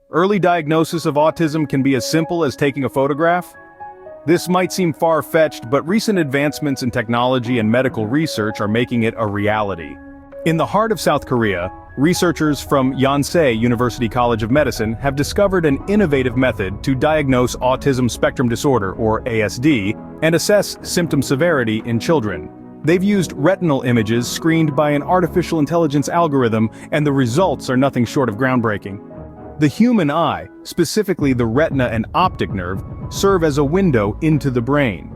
Early diagnosis of autism can be as simple as taking a photograph? This might seem far-fetched, but recent advancements in technology and medical research are making it a reality. In the heart of South Korea, researchers from Yonsei University College of Medicine have discovered an innovative method to diagnose autism spectrum disorder, or ASD, and assess symptom severity in children. They've used retinal images screened by an artificial intelligence algorithm, and the results are nothing short of groundbreaking. The human eye, specifically the retina and optic nerve, serve as a window into the brain.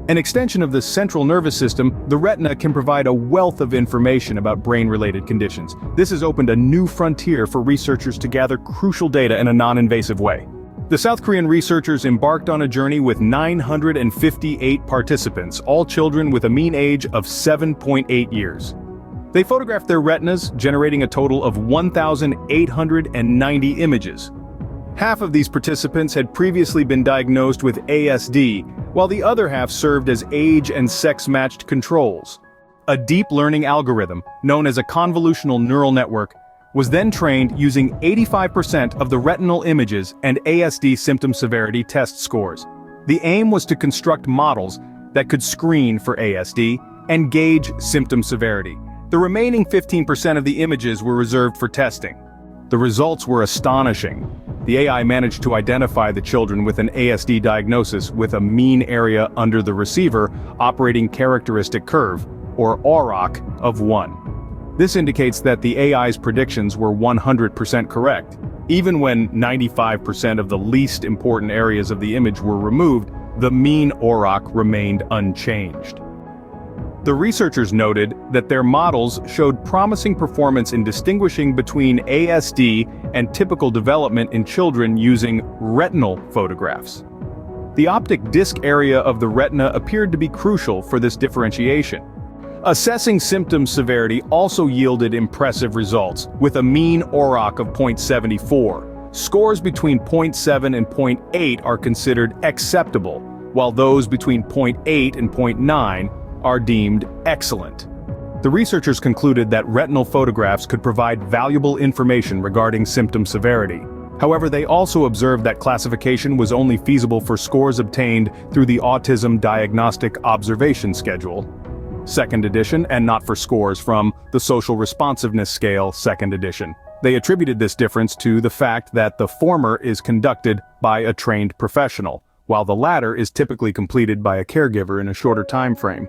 An extension of the central nervous system, the retina can provide a wealth of information about brain-related conditions. This has opened a new frontier for researchers to gather crucial data in a non-invasive way. The South Korean researchers embarked on a journey with 958 participants, all children with a mean age of 7.8 years. They photographed their retinas, generating a total of 1,890 images. Half of these participants had previously been diagnosed with ASD, while the other half served as age and sex-matched controls. A deep learning algorithm, known as a convolutional neural network, was then trained using 85% of the retinal images and ASD symptom severity test scores. The aim was to construct models that could screen for ASD and gauge symptom severity. The remaining 15% of the images were reserved for testing. The results were astonishing. The AI managed to identify the children with an ASD diagnosis with a mean area under the receiver operating characteristic curve, or AUROC, of 1. This indicates that the AI's predictions were 100% correct. Even when 95% of the least important areas of the image were removed, the mean AUROC remained unchanged. The researchers noted that their models showed promising performance in distinguishing between ASD and typical development in children using retinal photographs. The optic disc area of the retina appeared to be crucial for this differentiation. Assessing symptom severity also yielded impressive results, with a mean AUROC of 0.74. Scores between 0.7 and 0.8 are considered acceptable, while those between 0.8 and 0.9 are deemed excellent. The researchers concluded that retinal photographs could provide valuable information regarding symptom severity. However, they also observed that classification was only feasible for scores obtained through the Autism Diagnostic Observation Schedule, 2nd edition, and not for scores from the Social Responsiveness Scale, 2nd edition. They attributed this difference to the fact that the former is conducted by a trained professional, while the latter is typically completed by a caregiver in a shorter time frame.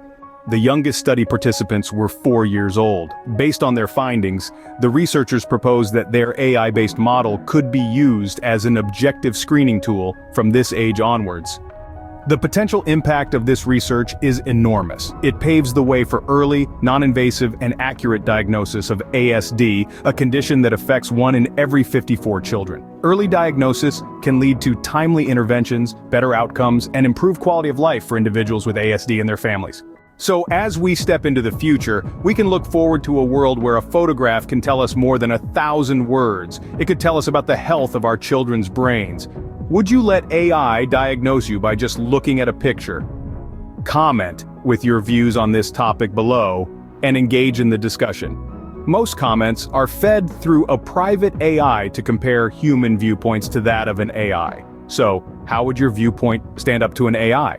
The youngest study participants were 4 years old. Based on their findings, the researchers proposed that their AI-based model could be used as an objective screening tool from this age onwards. The potential impact of this research is enormous. It paves the way for early, non-invasive, and accurate diagnosis of ASD, a condition that affects 1 in every 54 children. Early diagnosis can lead to timely interventions, better outcomes, and improved quality of life for individuals with ASD and their families. So as we step into the future, we can look forward to a world where a photograph can tell us more than 1,000 words. It could tell us about the health of our children's brains. Would you let AI diagnose you by just looking at a picture? Comment with your views on this topic below and engage in the discussion. Most comments are fed through a private AI to compare human viewpoints to that of an AI. So, how would your viewpoint stand up to an AI?